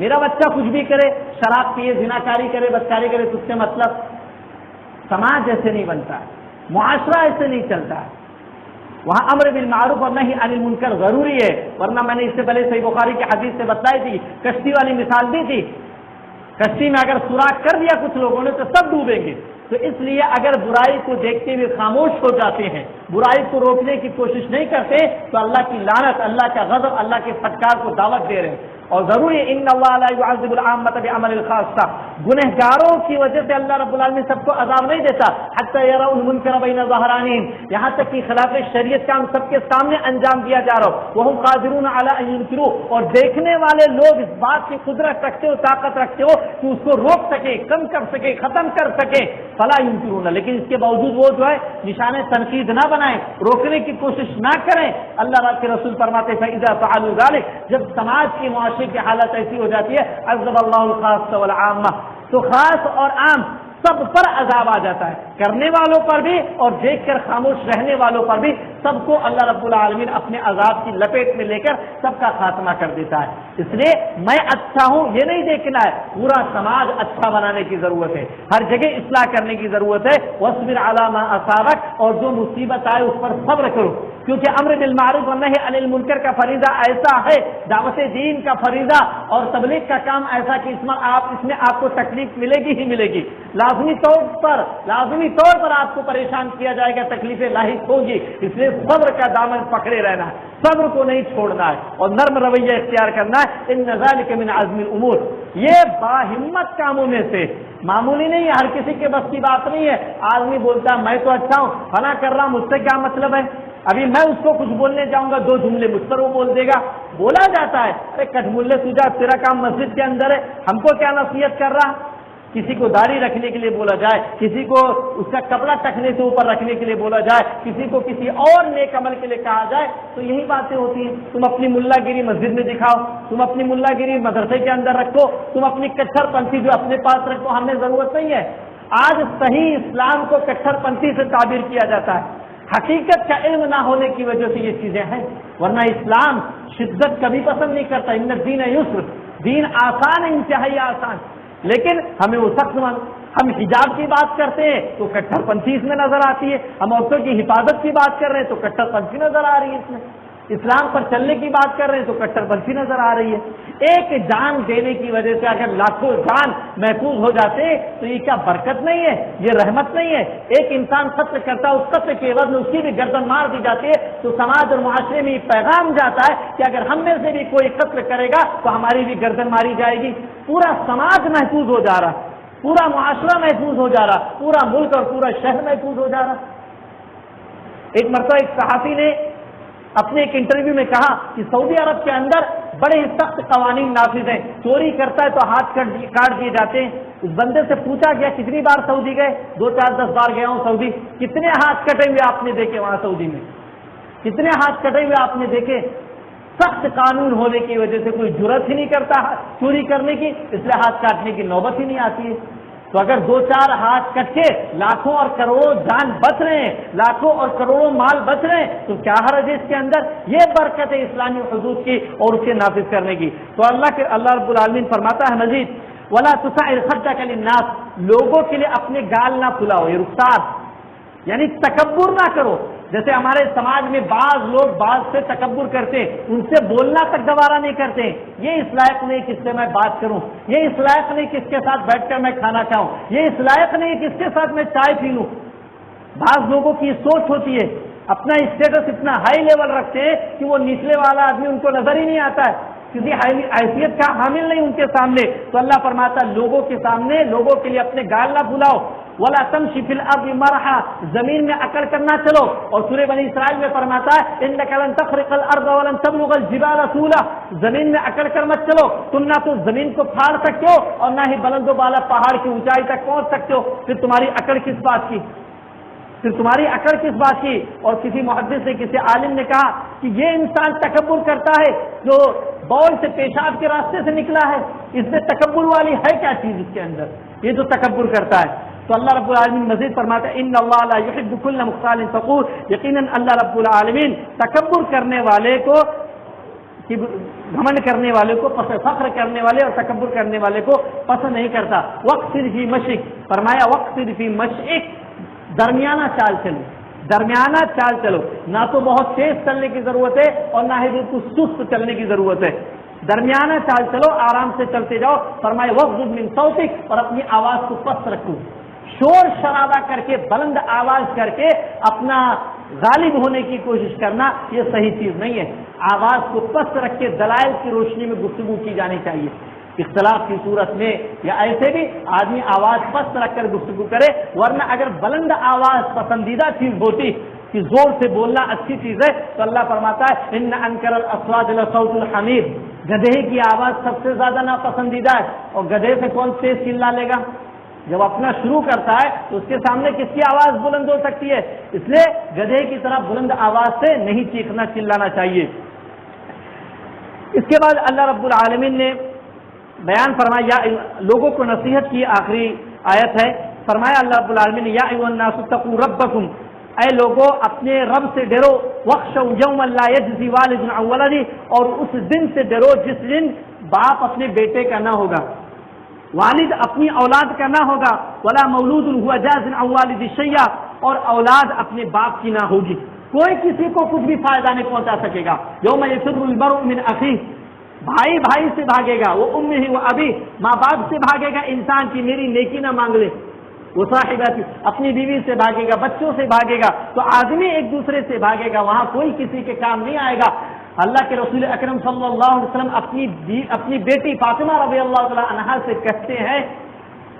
میرا بچہ کچھ بھی کرے، شراب پیے، زناکاری کرے، بدکاری کرے، تجھ سے مطلب۔ سماج ایسے نہیں بنتا ہے، معاشرہ ایسے نہیں چلتا ہے، وہاں امر بالمعروف اور نہی عن المنکر ضروری ہے، ورنہ میں نے اس سے پہلے صحیح بخاری کی حدیث سے بتائی تھی، کشتی والی مثال دی تھی، کشتی میں اگر سوراخ کر دیا کچھ لوگوں نے تو سب ڈوبیں گے۔ تو اس لیے اگر برائی کو دیکھتے ہوئے خاموش ہو جاتے ہیں، برائی کو روکنے کی کوشش نہیں کرتے تو اللہ کی لعنت، اللہ کا غضب، اللہ کے پھٹکار کو دعوت دے رہے ہیں۔ اور ضروری ان اللہ لا يعذب العامة بعمل الخاصة، گنہگاروں کی وجہ سے اللہ رب العالمین سب کو عذاب نہیں دیتا، حتى يروا المنکر بین ظہرانہم، یہاں تک کہ خلاف شریعت کام سب کے سامنے انجام دیا جا رہا ہو، وهم قادرون على ان ينكروا، اور دیکھنے والے لوگ اس بات کی قدرت رکھتے ہو، طاقت رکھتے ہو کہ اس کو روک سکے، کم کر سکے، ختم کر سکے، فلا ينكرون، لیکن اس کے باوجود وہ جو ہے نشان تنقید نہ بنائیں، روکنے کی کوشش نہ کریں۔ اللہ کے رسول فرماتے ہیں فاذا فعلوا ذلك، جب سماج کی معاشرے کی حالت ایسی ہو جاتی ہے، عذب اللہ الخاص والعامہ، تو خاص اور عام سب پر عذاب آ جاتا ہے، کرنے والوں پر بھی اور دیکھ کر خاموش رہنے والوں پر بھی، سب کو اللہ رب العالمین اپنے عذاب کی لپیٹ میں لے کر سب کا خاتمہ کر دیتا ہے۔ اس لیے میں اچھا ہوں یہ نہیں دیکھنا ہے، پورا سماج اچھا بنانے کی ضرورت ہے، ہر جگہ اصلاح کرنے کی ضرورت ہے۔ واصبر علی ما اصابک، اور جو مصیبت آئے اس پر صبر کرو، کیونکہ امر بالمعروف اور نہی عن المنکر کا فریضہ ایسا ہے، دعوت دین کا فریضہ اور تبلیغ کا کام ایسا کہ اس میں آپ کو تکلیف ملے گی ہی ملے گی، لازمی طور پر آپ کو پریشان کیا جائے گا، تکلیفیں لاحق ہوگی، اس لیے صبر کا دامن پکڑے رہنا ہے، صبر کو نہیں چھوڑنا ہے اور نرم رویہ اختیار کرنا ہے۔ ان ذالک من عزم الامور، یہ باہمت کاموں میں سے، معمولی نہیں ہے، ہر کسی کے بس کی بات نہیں ہے۔ آدمی بولتا ہے میں تو اچھا ہوں، فلاں کر رہا ہوں، مجھ سے کیا مطلب ہے، ابھی میں اس کو کچھ بولنے جاؤں گا 2 جملے مجھ پر وہ بول دے گا، بولا جاتا ہے ارے کٹھ ملے تجھا، تیرا کام مسجد کے اندر ہے، ہم کو کیا نصیحت کر رہا، کسی کو داڑھی رکھنے کے لیے بولا جائے، کسی کو اس کا کپڑا ٹکنے سے اوپر رکھنے کے لیے بولا جائے، کسی کو کسی اور نیک عمل کے لیے کہا جائے، تو یہی باتیں ہوتی ہیں۔ تم اپنی ملا گیری مسجد میں دکھاؤ، تم اپنی ملا گیری مدرسے کے اندر رکھو، تم اپنی کچھر پنتھی جو اپنے پاس رکھو، ہمیں ضرورت نہیں ہے۔ آج صحیح اسلام کو کچھر پنتھی سے تعبیر کیا جاتا ہے، حقیقت کا علم نہ ہونے کی وجہ سے یہ چیزیں ہیں، ورنہ اسلام شدت کبھی پسند نہیں کرتا۔ ان الدین یسر، دین آسان ہے، انتہائی آسان، لیکن ہمیں وہ سخت ہم حجاب کی بات کرتے ہیں تو کٹر پنتھی اس میں نظر آتی ہے، ہم عورتوں کی حفاظت کی بات کر رہے ہیں تو کٹر پنتھی نظر آ رہی ہے، اس میں اسلام پر چلنے کی بات کر رہے ہیں تو کٹر پنتھی نظر آ رہی ہے۔ ایک جان دینے کی وجہ سے اگر لاکھوں جان محفوظ ہو جاتے تو یہ کیا برکت نہیں ہے، یہ رحمت نہیں ہے؟ ایک انسان قتل کرتا ہے، اس قتل کے عوض میں اس کی بھی گردن مار دی جاتی ہے، تو سماج اور معاشرے میں یہ پیغام جاتا ہے کہ اگر ہم میں سے بھی کوئی قتل کرے گا تو ہماری بھی گردن ماری جائے گی۔ پورا سماج محفوظ ہو جا رہا، پورا معاشرہ محفوظ ہو جا رہا، پورا ملک اور پورا شہر محفوظ ہو جا رہا۔ ایک مرتبہ ایک صحافی نے اپنے ایک انٹرویو میں کہا کہ سعودی عرب کے اندر بڑے سخت قوانین نافذ ہیں، چوری کرتا ہے تو ہاتھ کاٹ دیے جاتے ہیں۔ اس بندے سے پوچھا گیا کتنی بار سعودی گئے؟ 2 4 10 بار گیا ہوں سعودی۔ کتنے ہاتھ کٹے ہوئے آپ نے دیکھے وہاں سعودی میں؟ کتنے ہاتھ کٹے ہوئے آپ نے دیکھے؟ سخت قانون ہونے کی وجہ سے کوئی جرأت ہی نہیں کرتا چوری کرنے کی، اس لیے ہاتھ کاٹنے کی نوبت ہی نہیں آتی ہے۔ تو اگر 2 4 ہاتھ کٹ کے لاکھوں اور کروڑوں جان بچ رہے ہیں، لاکھوں اور کروڑوں مال بچ رہے ہیں، تو کیا حرج ہے اس کے اندر؟ یہ برکت ہے اسلامی حدود کی اور اسے نافذ کرنے کی۔ تو اللہ رب العالمین فرماتا ہے مزید، وَلَا تُسَعِّرْ خَدَّكَ لِلنَّاسِ، لوگوں کے لیے اپنے گال نہ پھلاؤ، یہ رخسار یعنی تکبر نہ کرو۔ جیسے ہمارے سماج میں بعض لوگ بعض سے تکبر کرتے ہیں، ان سے بولنا تک گوارا نہیں کرتے، یہ اس لائق نہیں کس سے میں بات کروں، یہ اس لائق نہیں کس کے ساتھ بیٹھ کر میں کھانا کھاؤں، یہ اس لائق نہیں کس کے ساتھ میں چائے پی لوں۔ بعض لوگوں کی سوچ ہوتی ہے، اپنا اسٹیٹس اتنا ہائی لیول رکھتے ہیں کہ وہ نچلے والا آدمی ان کو نظر ہی نہیں آتا ہے، کسی حیثیت کا حامل نہیں ان کے سامنے۔ تو اللہ فرماتا ہے لوگوں کے سامنے، لوگوں کے لیے اپنے گال نہ پھلاؤ۔ وَلَا تَمْشِ فِي الْأَرْضِ مَرَحًا، زمین میں اکڑ کر نہ چلو۔ اور سورہ بنی اسرائیل میں فرماتا ہے إِنَّكَ لَن تَخْرِقَ الْأَرْضَ وَلَن تَبْلُغَ الْجِبَالَ طُولًا، زمین میں اکڑ کر مت چلو، تم نہ تو زمین کو پھاڑ سکتے ہو اور نہ ہی بلند و بالا پہاڑ کی اونچائی تک پہنچ سکتے ہو، پھر تمہاری اکڑ کس بات کی؟ پھر تمہاری اکڑ کس بات کی؟ اور کسی محدث نے، کسی عالم نے کہا کہ یہ انسان تکبر کرتا ہے جو بول سے پیشاب کے راستے سے نکلا ہے، اس میں تکبر والی ہے کیا چیز اس کے اندر، یہ جو تکبر کرتا ہے؟ تو اللہ رب العالمین مزید فرماتا ہے ان اللہ لا يحب كل مختال فخور، یقیناً اللہ رب العالمین تکبر کرنے والے کو، گھمنڈ کرنے والے کو، فخر کرنے والے اور تکبر کرنے والے کو پسند نہیں کرتا۔ وقصد فی مشک، فرمایا وقصد فی مشک، درمیانہ چال چلو، درمیانہ چال چلو، نہ تو بہت تیز چلنے کی ضرورت ہے اور نہ ہی بالکل سست چلنے کی ضرورت ہے، درمیانہ چال چلو، آرام سے چلتے جاؤ۔ فرمایا وغضض من صوتک، اور اپنی آواز کو پست رکھو، شور شرابہ کر کے، بلند آواز کر کے اپنا غالب ہونے کی کوشش کرنا یہ صحیح چیز نہیں ہے۔ آواز کو پست رکھ کے دلائل کی روشنی میں گفتگو کی جانی چاہیے۔ اختلاف کی صورت میں یا ایسے بھی آدمی آواز پست رکھ کر گفتگو کرے، ورنہ اگر بلند آواز پسندیدہ چیز ہوتی کہ زور سے بولنا اچھی چیز ہے تو اللہ فرماتا ہے ان انکر الاصوات لصوت الحمیر، گدھے کی آواز سب سے زیادہ ناپسندیدہ ہے، اور گدھے سے کون تیز چلا لے گا؟ جب اپنا شروع کرتا ہے تو اس کے سامنے کس کی آواز بلند ہو سکتی ہے؟ اس لیے گدھے کی طرح بلند آواز سے نہیں چیخنا چلانا چاہیے۔ اس کے بعد اللہ رب العالمین نے بیان فرمایا، لوگوں کو نصیحت کی آخری آیت ہے، فرمایا اللہ رب العالمین یا ایھا الناس اتقوا ربکم، اے لوگوں اپنے رب سے ڈرو، واخشوا یوما لا یجزی والد عن ولدہ، اور اس دن سے ڈرو جس دن باپ اپنے بیٹے کا نہ ہوگا، والد اپنی اولاد کا نہ ہوگا، ولا مولود هو جاز عن والد شیئا، اور اولاد اپنے باپ کی نہ ہوگی، کوئی کسی کو کچھ بھی فائدہ نہیں پہنچا سکے گا۔ یوم یفر المرء من اخیہ، بھائی بھائی سے بھاگے گا، وہ امہ و ابی، ماں باپ سے بھاگے گا انسان کی میری نیکی نہ مانگ لے، وہ صاحباتی اپنی بیوی سے بھاگے گا، بچوں سے بھاگے گا، تو آدمی ایک دوسرے سے بھاگے گا، وہاں کوئی کسی کے کام نہیں آئے گا۔ اللہ کے رسول اکرم صلی اللہ علیہ وسلم اپنی بیٹی فاطمہ رضی اللہ تعالی عنہا سے کہتے ہیں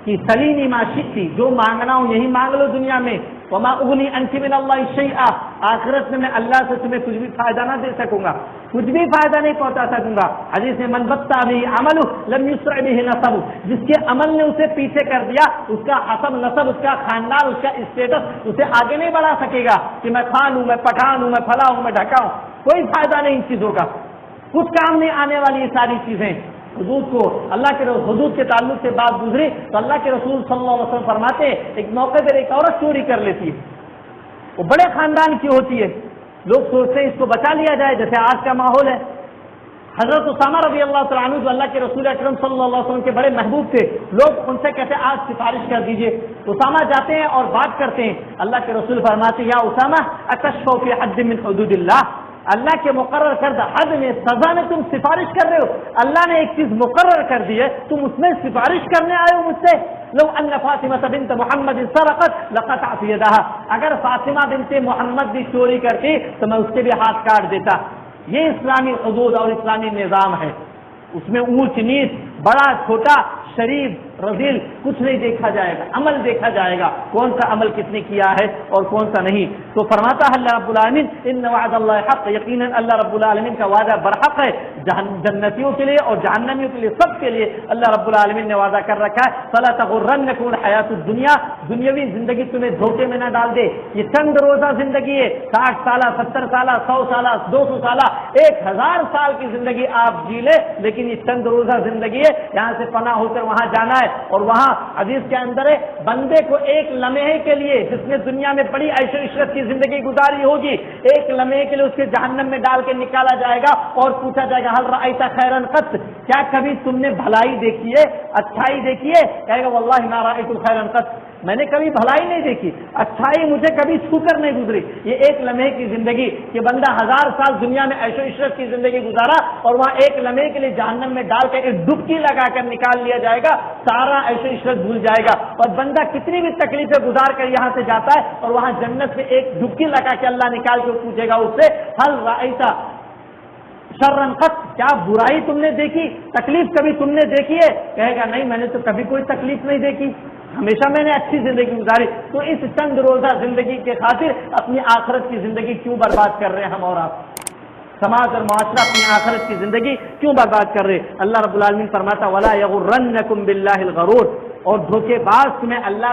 کہ سلینی ما شئتی، جو مانگنا ہو یہی مانگ لو دنیا میں، وما اغنی عنک من اللہ شیئا، آخرت میں اللہ سے تمہیں کچھ بھی فائدہ نہ دے سکوں گا، کچھ بھی فائدہ نہیں پہنچا سکوں گا۔ حدیث میں من بطأ به عمله لم يسرع به نسبه، جس کے عمل نے اسے پیچھے کر دیا، اس کا حسب نسب، اس کا خاندان، اس کا اسٹیٹس اسے آگے نہیں بڑھا سکے گا کہ میں خان ہوں، میں پٹھان ہوں، میں فلاں ہوں، میں ڈھکا ہوں، کوئی فائدہ نہیں ان چیزوں کا، کچھ کام نہیں آنے والی یہ ساری چیزیں۔ حدود کو اللہ کے حدود کے تعلق سے بات گزری تو اللہ کے رسول صلی اللہ علیہ وسلم فرماتے ہیں ایک موقع پر ایک عورت چوری کر لیتی ہے، وہ بڑے خاندان کی ہوتی ہے، لوگ سوچتے ہیں اس کو بچا لیا جائے، جیسے آج کا ماحول ہے۔ حضرت اسامہ رضی اللہ تعالیٰ عنہ جو اللہ کے رسول اکرم صلی اللہ علیہ وسلم کے بڑے محبوب تھے، لوگ ان سے کہتے ہیں آج سفارش کر دیجئے، اسامہ جاتے ہیں اور بات کرتے ہیں، اللہ کے رسول فرماتے ہیں یا اسامہ اتشفع فی حد من حدود اللہ، اللہ کے مقرر کردہ حد میں سزا میں تم سفارش کر رہے ہو، اللہ نے ایک چیز مقرر کر دی ہے، تم اس میں سفارش کرنے آئے ہو مجھ سے۔ لو ان فاطمہ بنت محمد سرقت لقطعت یدها، اگر فاطمہ بنت محمد بھی چوری کرتی تو میں اس کے بھی ہاتھ کاٹ دیتا۔ یہ اسلامی حدود اور اسلامی نظام ہے، اس میں اونچ نیچ، بڑا چھوٹا، شریف رذیل کچھ نہیں دیکھا جائے گا، عمل دیکھا جائے گا، کون سا عمل کس نے کیا ہے اور کون سا نہیں۔ تو فرماتا ہے اللہ رب العالمین ان وعد اللہ حق، یقیناً اللہ رب العالمین کا وعدہ برحق ہے، جنتیوں کے لیے اور جہنمیوں کے لیے، سب کے لیے اللہ رب العالمین نے وعدہ کر رکھا ہے۔ فلا تغرنکم الحیات الدنیا، دنیاوی زندگی تمہیں دھوکے میں نہ ڈال دے، یہ چند روزہ زندگی ہے، 60 سالہ، 70 سالہ، 100 سالہ، 200 سالہ، 1000 سال کی زندگی آپ جی لے، لیکن یہ چند روزہ زندگی ہے، یہاں سے پناہ ہو کر وہاں جانا ہے، اور وہاں حدیث کے اندر ہے بندے کو ایک لمحے کے لیے جس نے دنیا میں بڑی عیش و عشرت کی زندگی گزاری ہوگی، ایک لمحے کے لیے اس کے جہنم میں ڈال کے نکالا جائے گا اور پوچھا جائے گا حل رأیت خیرا قط، کیا کبھی تم نے بھلائی دیکھی ہے، اچھائی دیکھی ہے؟ کہے گا واللہ ما رأیت خیرا قط، میں نے کبھی بھلائی نہیں دیکھی، اچھائی مجھے کبھی چھو کر نہیں گزری۔ یہ ایک لمحے کی زندگی کہ بندہ 1000 سال دنیا میں عیش و عشرت کی زندگی گزارا اور وہاں ایک لمحے کے لیے جہنم میں ڈال کے ایک ڈبکی لگا کر نکال لیا جائے گا، سارا عیش و عشرت بھول جائے گا، اور بندہ کتنی بھی تکلیفیں گزار کر یہاں سے جاتا ہے اور وہاں جنت میں ایک ڈبکی لگا کے اللہ نکال کے پوچھے گا اس سے حل رأیت شرا قط، کیا برائی تم نے دیکھی، تکلیف کبھی تم نے دیکھی ہے؟ کہے گا نہیں، میں نے تو کبھی کوئی تکلیف نہیں دیکھی، ہمیشہ میں نے اچھی زندگی گزاری۔ تو اس چند روزہ زندگی کے خاطر اپنی آخرت کی زندگی کیوں برباد کر رہے ہیں ہم اور آپ؟ سماج اور معاشرہ اپنی آخرت کی زندگی کیوں برباد کر رہے؟ اللہ رب العالمین فرماتا ولا یغرنکم باللہ الغرور، اور دھوکے باز تمہیں اللہ